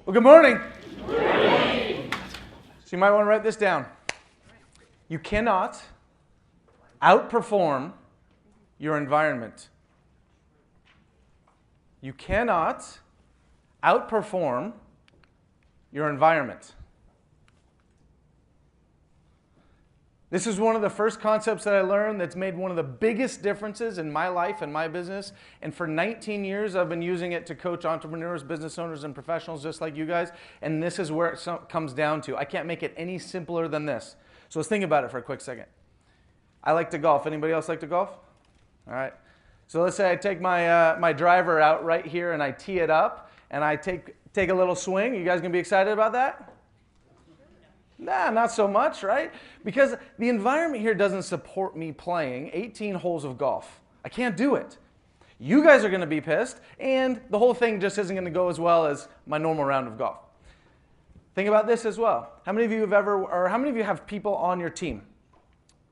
Well, good morning. Good morning. So you might want to write this down. You cannot outperform your environment. You cannot outperform your environment. This is one of the first concepts that I learned that's made one of the biggest differences in my life and my business. And for 19 years, I've been using it to coach entrepreneurs, business owners, and professionals just like you guys. And this is where it comes down to. I can't make it any simpler than this. So let's think about it for a quick second. I like to golf. Anybody else like to golf? All right. So let's say I take my driver out right here and I tee it up and I take a little swing. You guys gonna be excited about that? Nah, not so much, right? Because the environment here doesn't support me playing 18 holes of golf. I can't do it. You guys are going to be pissed, and the whole thing just isn't going to go as well as my normal round of golf. Think about this as well. How many of you have people on your team?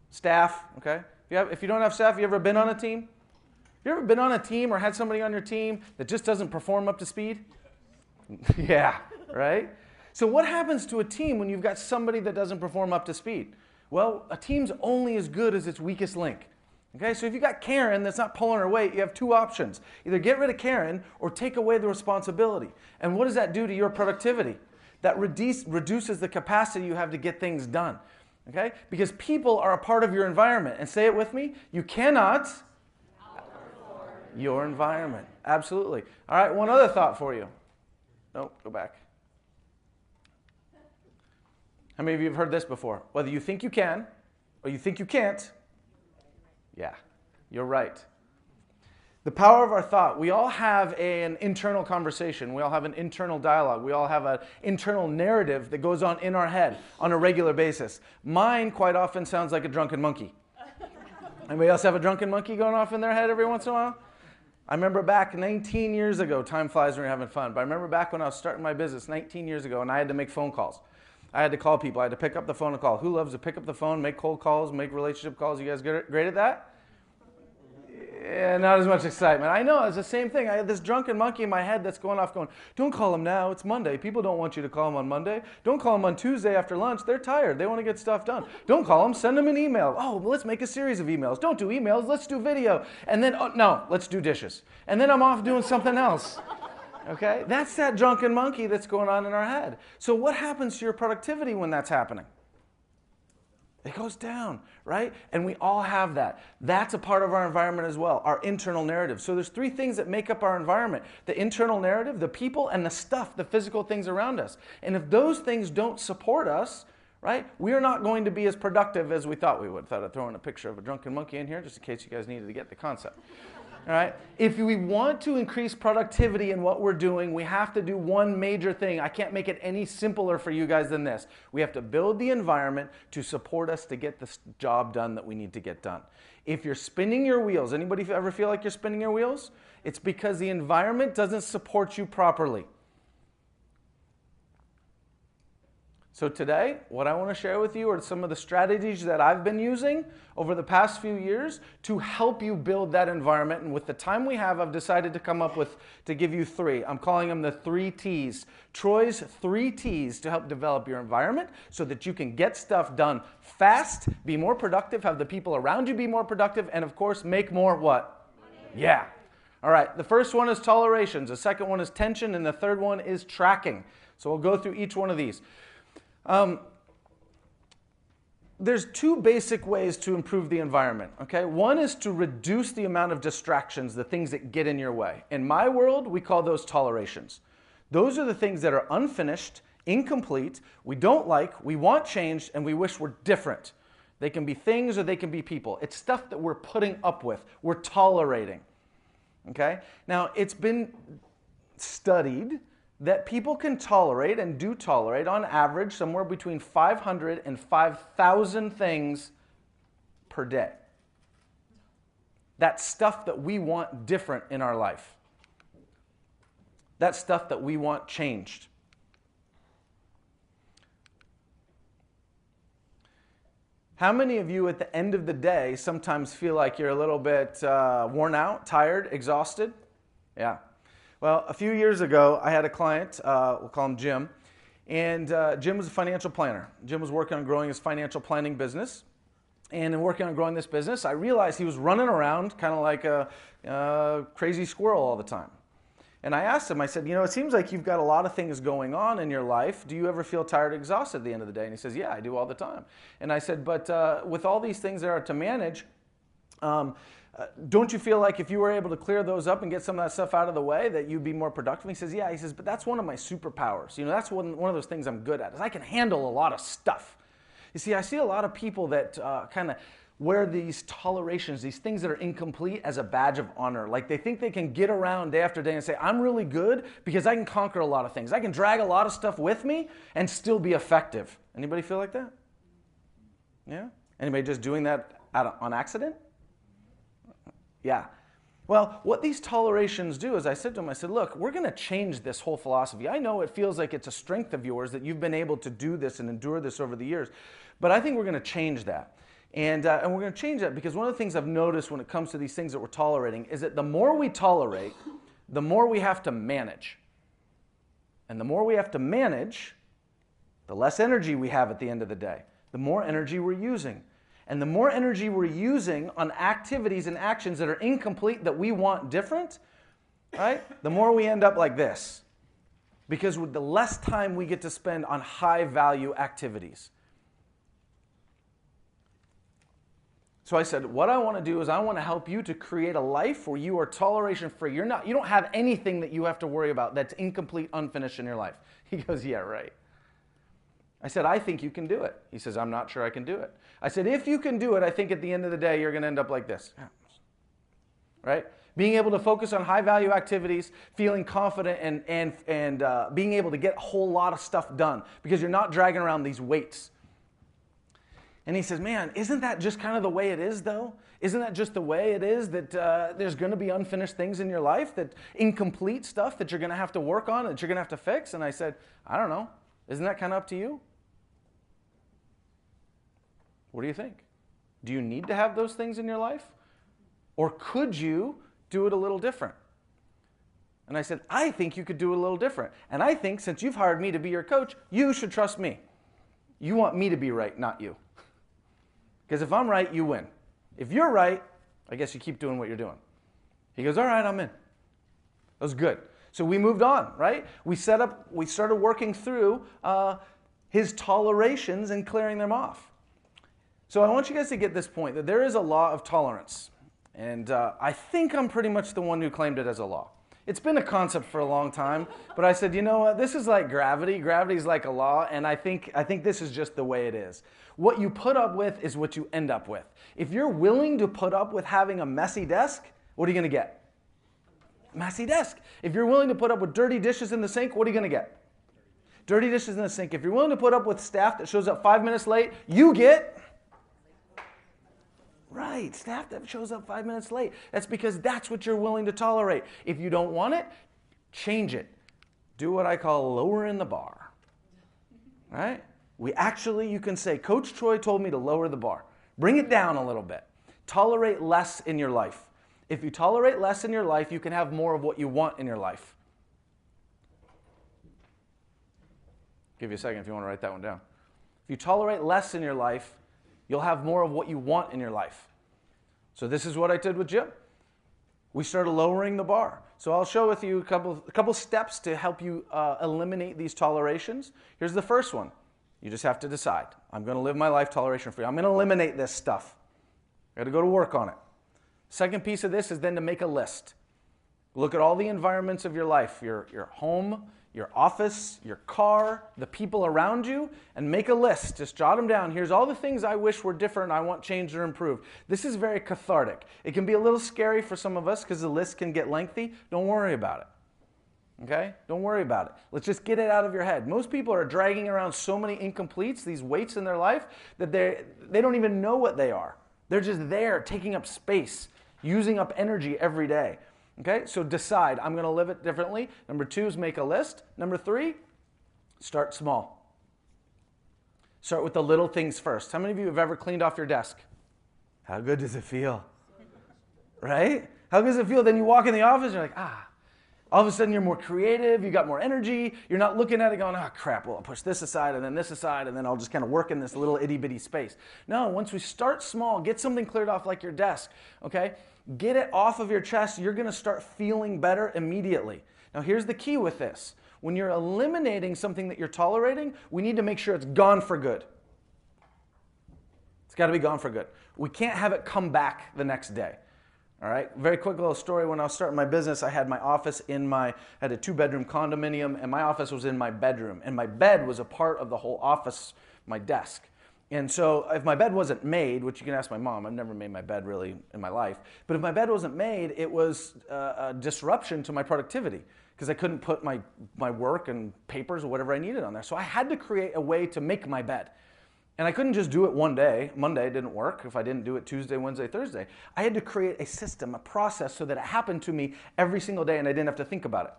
Staff, okay? If you don't have staff, you ever been on a team? You ever been on a team or had somebody on your team that just doesn't perform up to speed? Yeah, right? So what happens to a team when you've got somebody that doesn't perform up to speed? Well, a team's only as good as its weakest link. Okay, so if you've got Karen that's not pulling her weight, you have two options. Either get rid of Karen or take away the responsibility. And what does that do to your productivity? That reduces the capacity you have to get things done. Okay? Because people are a part of your environment. And say it with me, you cannot outperform your environment. Absolutely. All right, one other thought for you. Nope, go back. How many of you have heard this before? Whether you think you can or you think you can't, yeah, you're right. The power of our thought. We all have an internal conversation. We all have an internal dialogue. We all have an internal narrative that goes on in our head on a regular basis. Mine quite often sounds like a drunken monkey. Anybody else have a drunken monkey going off in their head every once in a while? I remember back 19 years ago, time flies when you're having fun, but I remember back when I was starting my business 19 years ago and I had to make phone calls. I had to call people. I had to pick up the phone and call. Who loves to pick up the phone, make cold calls, make relationship calls? You guys great at that? Yeah, not as much excitement. I know, it's the same thing. I had this drunken monkey in my head that's going off going, don't call them now, it's Monday. People don't want you to call them on Monday. Don't call them on Tuesday after lunch. They're tired. They want to get stuff done. Don't call them, send them an email. Oh, well, let's make a series of emails. Don't do emails, let's do video. And then, oh, no, let's do dishes. And then I'm off doing something else. Okay? That's that drunken monkey that's going on in our head. So what happens to your productivity when that's happening? It goes down, right? And we all have that. That's a part of our environment as well, our internal narrative. So there's three things that make up our environment: the internal narrative, the people, and the stuff, the physical things around us. And if those things don't support us, right, we're not going to be as productive as we thought we would. Thought I'd throw in a picture of a drunken monkey in here just in case you guys needed to get the concept. All right? If we want to increase productivity in what we're doing, we have to do one major thing. I can't make it any simpler for you guys than this. We have to build the environment to support us to get the job done that we need to get done. If you're spinning your wheels, anybody ever feel like you're spinning your wheels? It's because the environment doesn't support you properly. So today, what I want to share with you are some of the strategies that I've been using over the past few years to help you build that environment. And with the time we have, I've decided to come up with, to give you three. I'm calling them the 3 T's. Troy's 3 T's to help develop your environment so that you can get stuff done fast, be more productive, have the people around you be more productive, and of course, make more what? Money. Yeah. All right, the first one is tolerations. The second one is tension, and the third one is tracking. So we'll go through each one of these. There's two basic ways to improve the environment, okay? One is to reduce the amount of distractions, the things that get in your way. In my world, we call those tolerations. Those are the things that are unfinished, incomplete, we don't like, we want changed, and we wish were different. They can be things or they can be people. It's stuff that we're putting up with, we're tolerating, okay? Now, it's been studied that people can tolerate and do tolerate on average somewhere between 500 and 5,000 things per day. That's stuff that we want different in our life. That's stuff that we want changed. How many of you at the end of the day sometimes feel like you're a little bit worn out, tired, exhausted? Yeah. Well, a few years ago, I had a client, we'll call him Jim, and Jim was a financial planner. Jim was working on growing his financial planning business. And in working on growing this business, I realized he was running around kind of like a crazy squirrel all the time. And I asked him, I said, it seems like you've got a lot of things going on in your life. Do you ever feel tired or exhausted at the end of the day? And he says, yeah, I do all the time. And I said, but with all these things that are to manage, don't you feel like if you were able to clear those up and get some of that stuff out of the way that you'd be more productive? And he says, yeah. He says, but that's one of my superpowers. That's one of those things I'm good at, is I can handle a lot of stuff. You see, I see a lot of people that kind of wear these tolerations, these things that are incomplete, as a badge of honor. Like they think they can get around day after day and say, I'm really good because I can conquer a lot of things. I can drag a lot of stuff with me and still be effective. Anybody feel like that? Yeah? Anybody just doing that on accident? Yeah. Well, what these tolerations do is I said to him, I said, look, we're going to change this whole philosophy. I know it feels like it's a strength of yours that you've been able to do this and endure this over the years, but I think we're going to change that. And we're going to change that because one of the things I've noticed when it comes to these things that we're tolerating is that the more we tolerate, the more we have to manage. And the more we have to manage, the less energy we have at the end of the day, the more energy we're using. And the more energy we're using on activities and actions that are incomplete that we want different, right? The more we end up like this. Because with the less time we get to spend on high value activities. So I said, what I want to do is I want to help you to create a life where you are toleration free. You don't have anything that you have to worry about that's incomplete, unfinished in your life. He goes, yeah, right. I said, I think you can do it. He says, I'm not sure I can do it. I said, if you can do it, I think at the end of the day, you're going to end up like this. Right? Being able to focus on high-value activities, feeling confident, and being able to get a whole lot of stuff done because you're not dragging around these weights. And he says, man, isn't that just kind of the way it is, though? Isn't that just the way it is that there's going to be unfinished things in your life, that incomplete stuff that you're going to have to work on, that you're going to have to fix? And I said, I don't know. Isn't that kind of up to you? What do you think? Do you need to have those things in your life? Or could you do it a little different? And I said, I think you could do it a little different. And I think since you've hired me to be your coach, you should trust me. You want me to be right, not you. Because if I'm right, you win. If you're right, I guess you keep doing what you're doing. He goes, all right, I'm in. That was good. So we moved on, right? We started working through his tolerations and clearing them off. So I want you guys to get this point, that there is a law of tolerance. And I think I'm pretty much the one who claimed it as a law. It's been a concept for a long time, but I said, you know what, this is like gravity. Gravity is like a law, and I think this is just the way it is. What you put up with is what you end up with. If you're willing to put up with having a messy desk, what are you going to get? Messy desk. If you're willing to put up with dirty dishes in the sink, what are you going to get? Dirty dishes in the sink. If you're willing to put up with staff that shows up 5 minutes late, you get... Right, staff that shows up 5 minutes late. That's because that's what you're willing to tolerate. If you don't want it, change it. Do what I call lowering the bar. Right? You can say, Coach Troy told me to lower the bar. Bring it down a little bit. Tolerate less in your life. If you tolerate less in your life, you can have more of what you want in your life. Give you a second if you want to write that one down. If you tolerate less in your life, you'll have more of what you want in your life. So this is what I did with Jim. We started lowering the bar. So I'll show with you a couple steps to help you eliminate these tolerations. Here's the first one. You just have to decide. I'm going to live my life toleration free. I'm going to eliminate this stuff. I got to go to work on it. Second piece of this is then to make a list. Look at all the environments of your life, your home, your office, your car, the people around you, and make a list. Just jot them down. Here's all the things I wish were different, I want changed or improved. This is very cathartic. It can be a little scary for some of us because the list can get lengthy. Don't worry about it. Okay? Don't worry about it. Let's just get it out of your head. Most people are dragging around so many incompletes, these weights in their life, that they don't even know what they are. They're just there taking up space, using up energy every day. Okay, so decide, I'm going to live it differently. Number 2 is make a list. Number 3, start small. Start with the little things first. How many of you have ever cleaned off your desk? How good does it feel? Right? How good does it feel? Then you walk in the office and you're like, All of a sudden you're more creative, you got more energy, you're not looking at it going, oh crap, well I'll push this aside and then this aside and then I'll just kind of work in this little itty bitty space. No, once we start small, get something cleared off like your desk, okay? Get it off of your chest, you're gonna start feeling better immediately. Now here's the key with this. When you're eliminating something that you're tolerating, we need to make sure it's gone for good. It's gotta be gone for good. We can't have it come back the next day. All right, very quick little story. When I was starting my business, I had my office I had a 2-bedroom condominium, and my office was in my bedroom. And my bed was a part of the whole office, my desk. And so if my bed wasn't made, which you can ask my mom, I've never made my bed really in my life, but if my bed wasn't made, it was a disruption to my productivity because I couldn't put my work and papers or whatever I needed on there. So I had to create a way to make my bed. And I couldn't just do it one day. Monday didn't work if I didn't do it Tuesday, Wednesday, Thursday. I had to create a system, a process so that it happened to me every single day and I didn't have to think about it.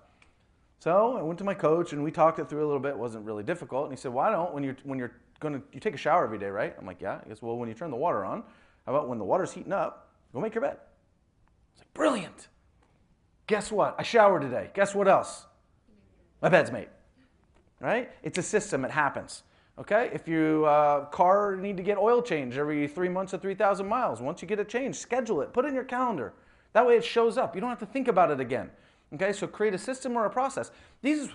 So I went to my coach and we talked it through a little bit. It wasn't really difficult. And he said, why don't, you take a shower every day, right? I'm like, yeah. He goes, well, when you turn the water on, how about when the water's heating up, go make your bed. I was like, brilliant. Guess what? I showered today. Guess what else? My bed's made, right? It's a system. It happens. Okay, if you car need to get oil change every 3 months or 3,000 miles, once you get it changed, schedule it, put it in your calendar. That way it shows up. You don't have to think about it again. Okay, so create a system or a process. This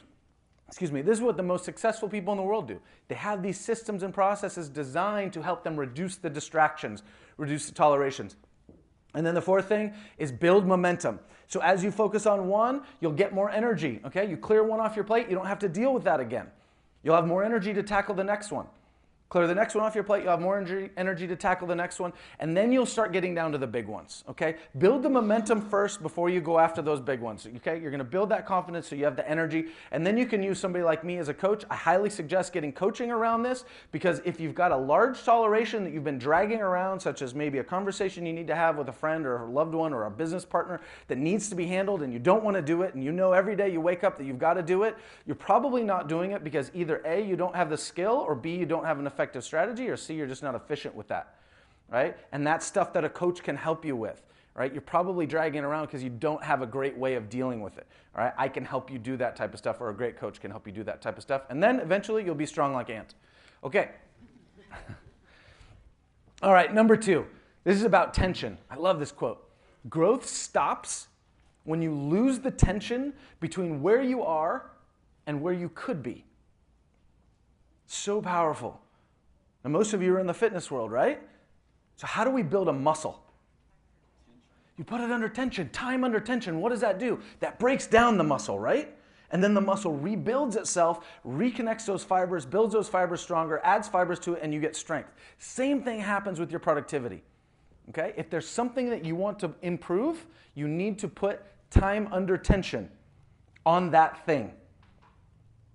is what the most successful people in the world do. They have these systems and processes designed to help them reduce the distractions, reduce the tolerations. And then the fourth thing is build momentum. So as you focus on one, you'll get more energy. Okay, you clear one off your plate, you don't have to deal with that again. You'll have more energy to tackle the next one. Clear the next one off your plate, you'll have more energy to tackle the next one, and then you'll start getting down to the big ones, okay? Build the momentum first before you go after those big ones, okay? You're gonna build that confidence so you have the energy, and then you can use somebody like me as a coach. I highly suggest getting coaching around this, because if you've got a large toleration that you've been dragging around, such as maybe a conversation you need to have with a friend or a loved one or a business partner that needs to be handled and you don't wanna do it, and you know every day you wake up that you've gotta do it, you're probably not doing it because either A, you don't have the skill, or B, you don't have an effective strategy, or C, you're just not efficient with that, right? And that's stuff that a coach can help you with, right? You're probably dragging it around because you don't have a great way of dealing with it, all right? I can help you do that type of stuff, or a great coach can help you do that type of stuff, and then eventually you'll be strong like ants. Okay. All right, number 2. This is about tension. I love this quote. Growth stops when you lose the tension between where you are and where you could be. So powerful. Now, most of you are in the fitness world, right? So how do we build a muscle? You put it under tension, time under tension. What does that do? That breaks down the muscle, right? And then the muscle rebuilds itself, reconnects those fibers, builds those fibers stronger, adds fibers to it, and you get strength. Same thing happens with your productivity. Okay? If there's something that you want to improve, you need to put time under tension on that thing.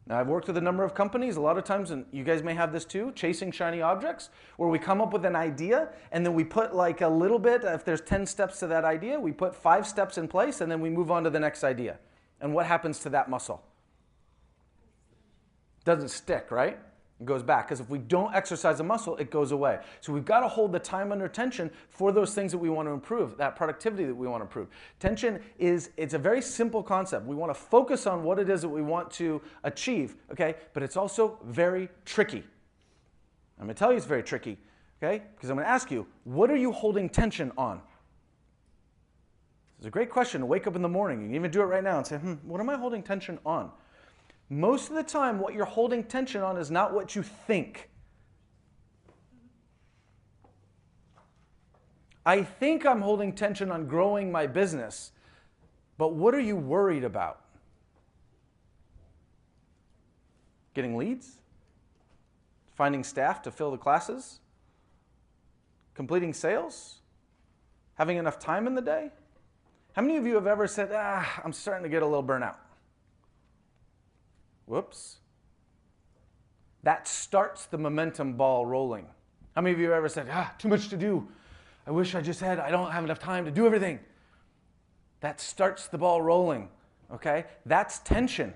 Now, I've worked with a number of companies, a lot of times, and you guys may have this too, chasing shiny objects, where we come up with an idea, and then we put like a little bit, if there's 10 steps to that idea, we put 5 steps in place, and then we move on to the next idea. And what happens to that muscle? Doesn't stick, right? It goes back, because if we don't exercise a muscle, it goes away. So we've got to hold the time under tension for those things that we want to improve, that productivity that we want to improve. Tension it's a very simple concept. We want to focus on what it is that we want to achieve, okay? But it's also very tricky. I'm going to tell you it's very tricky, okay? Because I'm going to ask you, what are you holding tension on? It's a great question to wake up in the morning. You can even do it right now and say, what am I holding tension on? Most of the time, what you're holding tension on is not what you think. I think I'm holding tension on growing my business, but what are you worried about? Getting leads? Finding staff to fill the classes? Completing sales? Having enough time in the day? How many of you have ever said, I'm starting to get a little burnout? Whoops. That starts the momentum ball rolling. How many of you have ever said, too much to do. I wish I don't have enough time to do everything. That starts the ball rolling, okay? That's tension.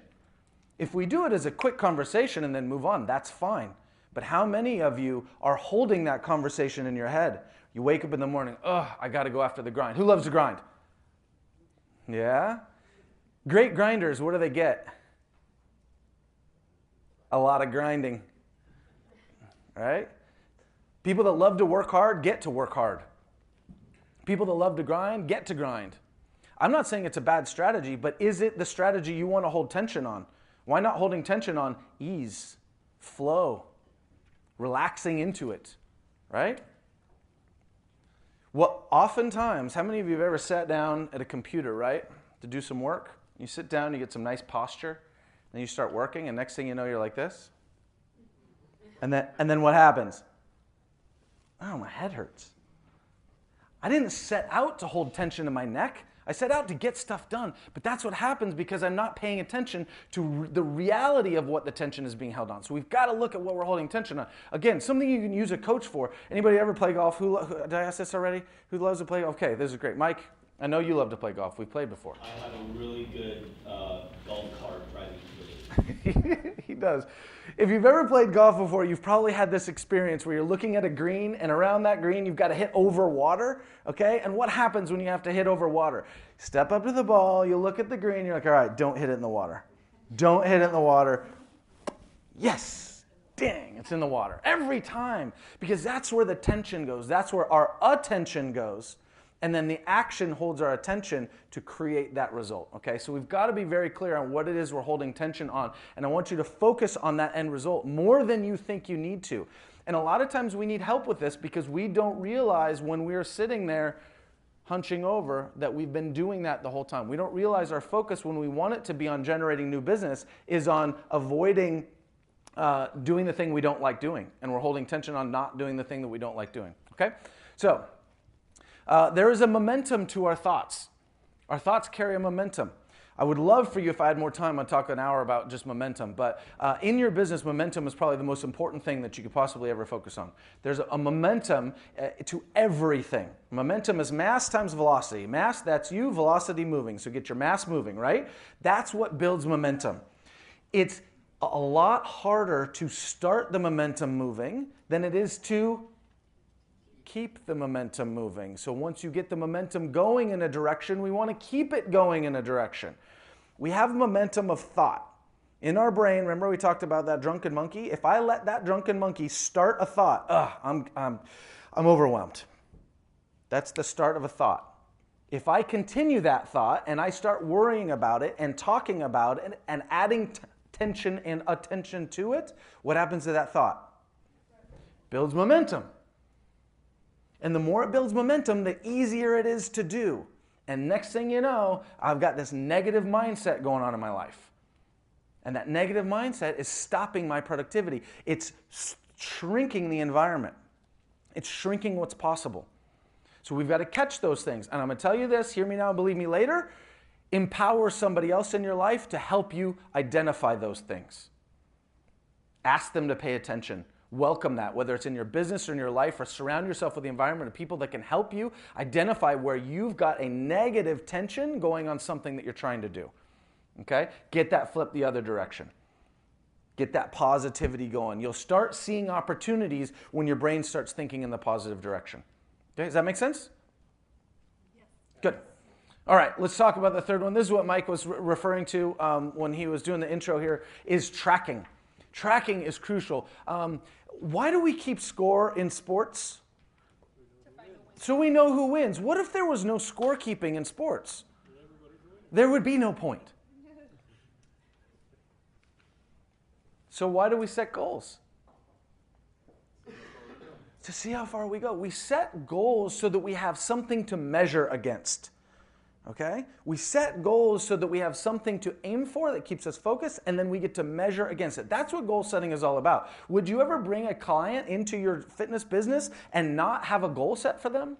If we do it as a quick conversation and then move on, that's fine. But how many of you are holding that conversation in your head? You wake up in the morning, I got to go after the grind. Who loves the grind? Yeah? Great grinders, what do they get? A lot of grinding, right? People that love to work hard get to work hard. People that love to grind get to grind. I'm not saying it's a bad strategy, but is it the strategy you want to hold tension on? Why not holding tension on ease, flow, relaxing into it, right? Well, oftentimes, how many of you have ever sat down at a computer, right, to do some work? You sit down, you get some nice posture, then you start working, and next thing you know, you're like this. And then what happens? Oh, my head hurts. I didn't set out to hold tension in my neck. I set out to get stuff done. But that's what happens because I'm not paying attention to the reality of what the tension is being held on. So we've got to look at what we're holding tension on. Again, something you can use a coach for. Anybody ever play golf? Did I ask this already? Who loves to play? Okay, this is great. Mike, I know you love to play golf. We've played before. I have a really good golf cart driving ability. He does. If you've ever played golf before, you've probably had this experience where you're looking at a green, and around that green, you've got to hit over water, okay? And what happens when you have to hit over water? Step up to the ball, you look at the green, you're like, all right, don't hit it in the water. Don't hit it in the water. Yes, dang, it's in the water. Every time, because that's where the tension goes. That's where our attention goes. And then the action holds our attention to create that result, okay? So we've got to be very clear on what it is we're holding tension on. And I want you to focus on that end result more than you think you need to. And a lot of times we need help with this because we don't realize when we're sitting there hunching over that we've been doing that the whole time. We don't realize our focus when we want it to be on generating new business is on avoiding doing the thing we don't like doing. And we're holding tension on not doing the thing that we don't like doing, okay? So there is a momentum to our thoughts. Our thoughts carry a momentum. I would love for you, if I had more time, I'd talk an hour about just momentum. But in your business, momentum is probably the most important thing that you could possibly ever focus on. There's a momentum to everything. Momentum is mass times velocity. Mass, that's you, velocity moving. So get your mass moving, right? That's what builds momentum. It's a lot harder to start the momentum moving than it is to keep the momentum moving. So once you get the momentum going in a direction, we want to keep it going in a direction. We have momentum of thought. In our brain, remember we talked about that drunken monkey? If I let that drunken monkey start a thought, I'm overwhelmed. That's the start of a thought. If I continue that thought and I start worrying about it and talking about it and adding tension and attention to it, what happens to that thought? Builds momentum. And the more it builds momentum, the easier it is to do. And next thing you know, I've got this negative mindset going on in my life. And that negative mindset is stopping my productivity. It's shrinking the environment. It's shrinking what's possible. So we've got to catch those things. And I'm going to tell you this, hear me now, believe me later. Empower somebody else in your life to help you identify those things. Ask them to pay attention. Welcome that, whether it's in your business or in your life, or surround yourself with the environment of people that can help you identify where you've got a negative tension going on something that you're trying to do. Okay? Get that flip the other direction. Get that positivity going. You'll start seeing opportunities when your brain starts thinking in the positive direction. Okay? Does that make sense? Yes. Good. All right, let's talk about the third one. This is what Mike was referring to when he was doing the intro here, is tracking. Tracking is crucial. Why do we keep score in sports? So we know who wins. What if there was no scorekeeping in sports? There would be no point. So why do we set goals? To see how far we go. We set goals so that we have something to measure against. Okay? We set goals so that we have something to aim for that keeps us focused, and then we get to measure against it. That's what goal setting is all about. Would you ever bring a client into your fitness business and not have a goal set for them?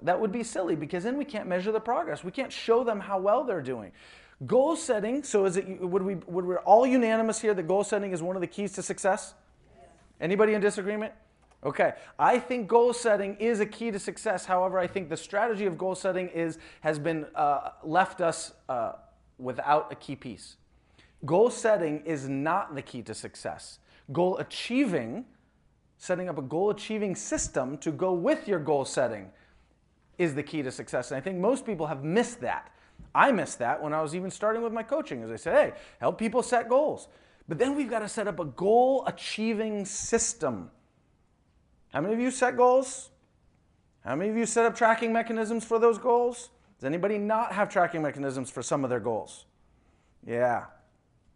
That would be silly, because then we can't measure the progress. We can't show them how well they're doing. Goal setting, so we're all unanimous here that goal setting is one of the keys to success? Anybody in disagreement? Okay, I think goal setting is a key to success. However, I think the strategy of goal setting has been left us without a key piece. Goal setting is not the key to success. Goal achieving, setting up a goal achieving system to go with your goal setting, is the key to success. And I think most people have missed that. I missed that when I was even starting with my coaching, as I said, hey, help people set goals. But then we've got to set up a goal-achieving system. How many of you set goals? How many of you set up tracking mechanisms for those goals? Does anybody not have tracking mechanisms for some of their goals? Yeah.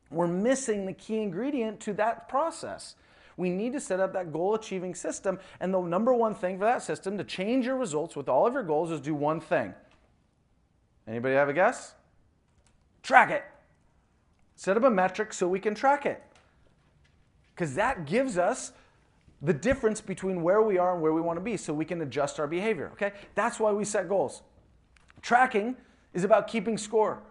We're missing the key ingredient to that process. We need to set up that goal-achieving system, and the number one thing for that system to change your results with all of your goals is do one thing. Anybody have a guess? Track it. Set up a metric so we can track it. Because that gives us the difference between where we are and where we want to be so we can adjust our behavior, okay? That's why we set goals. Tracking is about keeping score.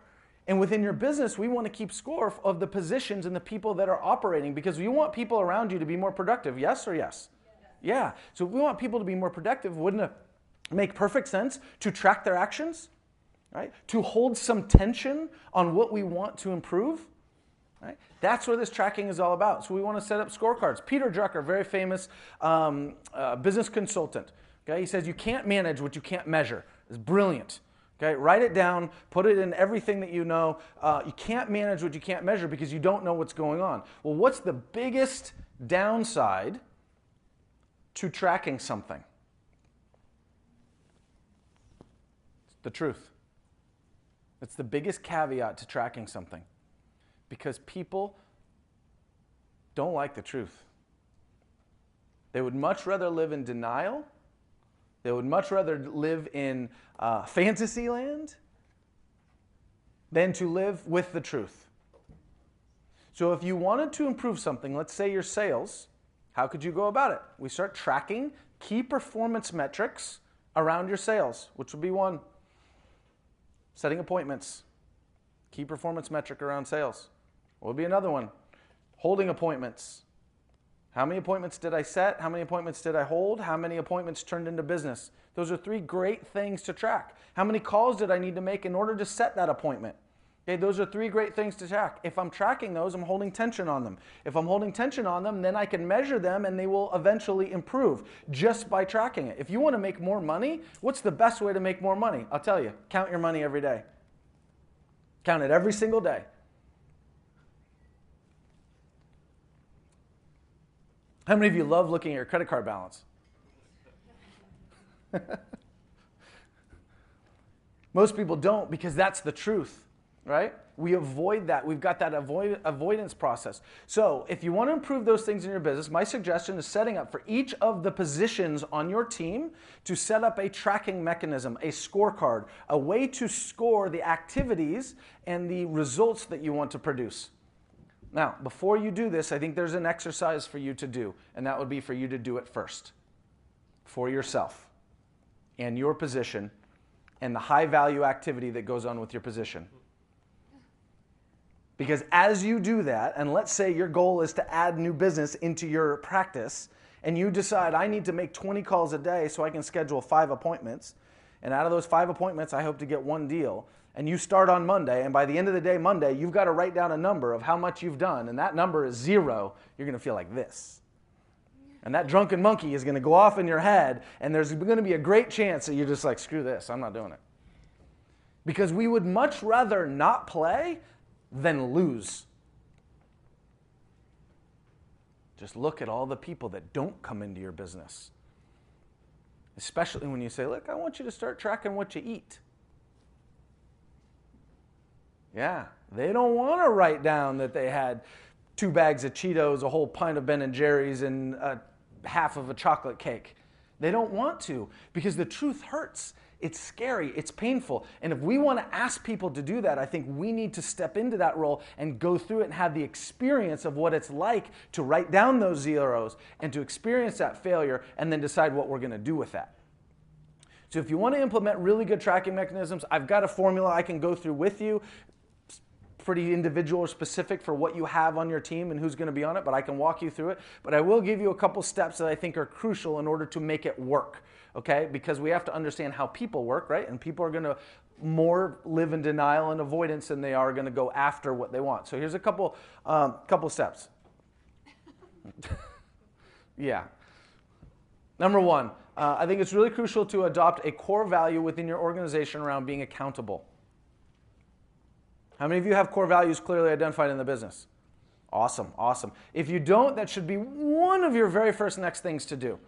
And within your business, we want to keep score of the positions and the people that are operating because you want people around you to be more productive. Yes or yes? Yeah. So if we want people to be more productive, wouldn't it make perfect sense to track their actions? Right? To hold some tension on what we want to improve? Right? That's what this tracking is all about. So we want to set up scorecards. Peter Drucker, very famous business consultant. Okay? He says you can't manage what you can't measure. It's brilliant. Okay? Write it down. Put it in everything that you know. You can't manage what you can't measure because you don't know what's going on. Well, what's the biggest downside to tracking something? It's the truth. It's the biggest caveat to tracking something. Because people don't like the truth. They would much rather live in denial. They would much rather live in fantasy land than to live with the truth. So if you wanted to improve something, let's say your sales, how could you go about it? We start tracking key performance metrics around your sales, which would be one. Setting appointments, key performance metric around sales. What would be another one? Holding appointments. How many appointments did I set? How many appointments did I hold? How many appointments turned into business? Those are three great things to track. How many calls did I need to make in order to set that appointment? Okay, those are three great things to track. If I'm tracking those, I'm holding tension on them. If I'm holding tension on them, then I can measure them and they will eventually improve just by tracking it. If you want to make more money, what's the best way to make more money? I'll tell you, count your money every day. Count it every single day. How many of you love looking at your credit card balance? Most people don't because that's the truth, right? We avoid that. We've got that avoidance process. So if you want to improve those things in your business, my suggestion is setting up for each of the positions on your team to set up a tracking mechanism, a scorecard, a way to score the activities and the results that you want to produce. Now, before you do this, I think there's an exercise for you to do, and that would be for you to do it first for yourself and your position and the high-value activity that goes on with your position. Because as you do that, and let's say your goal is to add new business into your practice, and you decide, I need to make 20 calls a day so I can schedule 5 appointments, and out of those 5 appointments, I hope to get 1 deal, and you start on Monday, and by the end of the day, Monday, you've got to write down a number of how much you've done, and that number is 0, you're going to feel like this. And that drunken monkey is going to go off in your head, and there's going to be a great chance that you're just like, screw this, I'm not doing it. Because we would much rather not play than lose. Just look at all the people that don't come into your business. Especially when you say, look, I want you to start tracking what you eat. Yeah, they don't want to write down that they had 2 bags of Cheetos, a whole pint of Ben & Jerry's, and half of a chocolate cake. They don't want to because the truth hurts. It's scary. It's painful. And if we want to ask people to do that, I think we need to step into that role and go through it and have the experience of what it's like to write down those zeros and to experience that failure and then decide what we're going to do with that. So if you want to implement really good tracking mechanisms, I've got a formula I can go through with you. Pretty individual or specific for what you have on your team and who's going to be on it, but I can walk you through it. But I will give you a couple steps that I think are crucial in order to make it work, okay? Because we have to understand how people work, right? And people are going to more live in denial and avoidance than they are going to go after what they want. So here's a couple steps. Yeah. Number 1, I think it's really crucial to adopt a core value within your organization around being accountable. How many of you have core values clearly identified in the business? Awesome, awesome. If you don't, that should be one of your very first next things to do.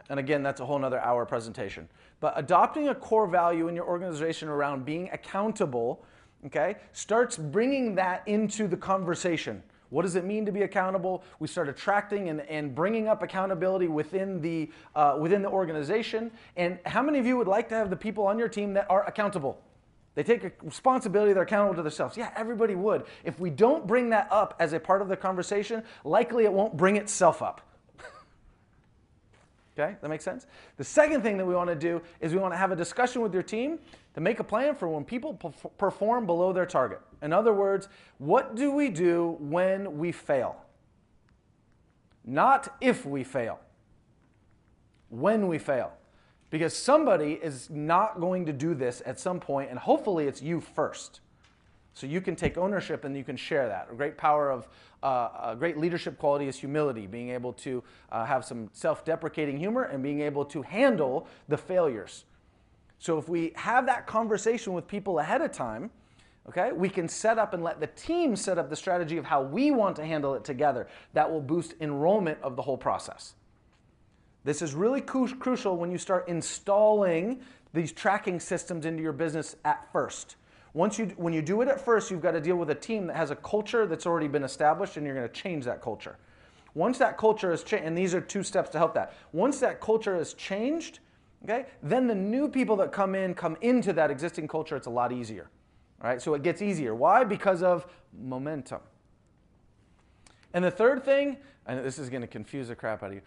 And again, that's a whole nother hour presentation. But adopting a core value in your organization around being accountable, okay, starts bringing that into the conversation. What does it mean to be accountable? We start attracting and bringing up accountability within the organization. And how many of you would like to have the people on your team that are accountable? They take a responsibility, they're accountable to themselves. Yeah, everybody would. If we don't bring that up as a part of the conversation, likely it won't bring itself up. Okay, that makes sense? The second thing that we want to do is we want to have a discussion with your team to make a plan for when people perform below their target. In other words, what do we do when we fail? Not if we fail. When we fail. Because somebody is not going to do this at some point, and hopefully it's you first. So you can take ownership and you can share that. A great power of, a great leadership quality is humility, being able to have some self-deprecating humor and being able to handle the failures. So if we have that conversation with people ahead of time, okay, we can set up and let the team set up the strategy of how we want to handle it together. That will boost enrollment of the whole process. This is really crucial when you start installing these tracking systems into your business at first. When you do it at first, you've got to deal with a team that has a culture that's already been established, and you're going to change that culture. Once that culture is changed, and these are 2 steps to help that. Once that culture is changed, okay, then the new people that come into that existing culture, it's a lot easier. All right, so it gets easier. Why? Because of momentum. And the third thing, and this is going to confuse the crap out of you.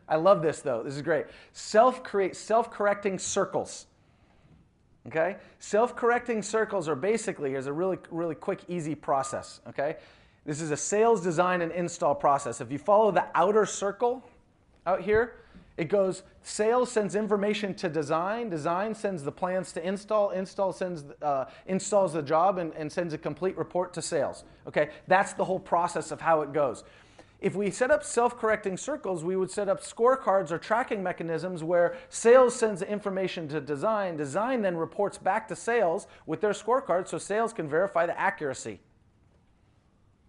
I love this, though. This is great. Self-correcting circles. Okay? Self-correcting circles are basically, here's a really, really quick, easy process. Okay? This is a sales, design, and install process. If you follow the outer circle out here, it goes, sales sends information to design, design sends the plans to install, install installs the job and sends a complete report to sales. Okay, that's the whole process of how it goes. If we set up self-correcting circles, we would set up scorecards or tracking mechanisms where sales sends the information to design, design then reports back to sales with their scorecard so sales can verify the accuracy.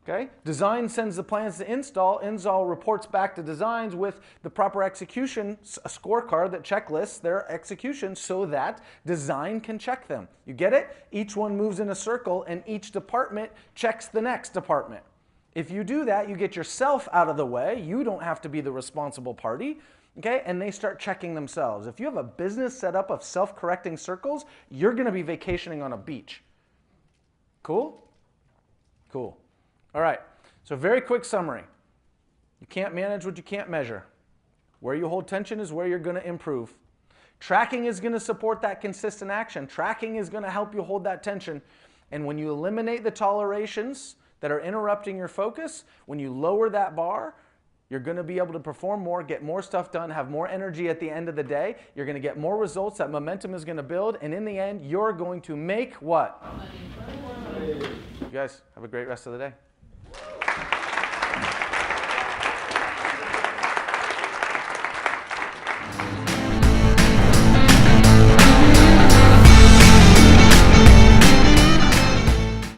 Okay? Design sends the plans to install, install reports back to designs with the proper execution, a scorecard that checklists their execution so that design can check them. You get it? Each one moves in a circle and each department checks the next department. If you do that, you get yourself out of the way. You don't have to be the responsible party. Okay? And they start checking themselves. If you have a business set up of self-correcting circles, you're going to be vacationing on a beach. Cool? Cool. All right, so very quick summary. You can't manage what you can't measure. Where you hold tension is where you're going to improve. Tracking is going to support that consistent action. Tracking is going to help you hold that tension. And when you eliminate the tolerations that are interrupting your focus, when you lower that bar, you're going to be able to perform more, get more stuff done, have more energy at the end of the day. You're going to get more results. That momentum is going to build. And in the end, you're going to make what? You guys have a great rest of the day.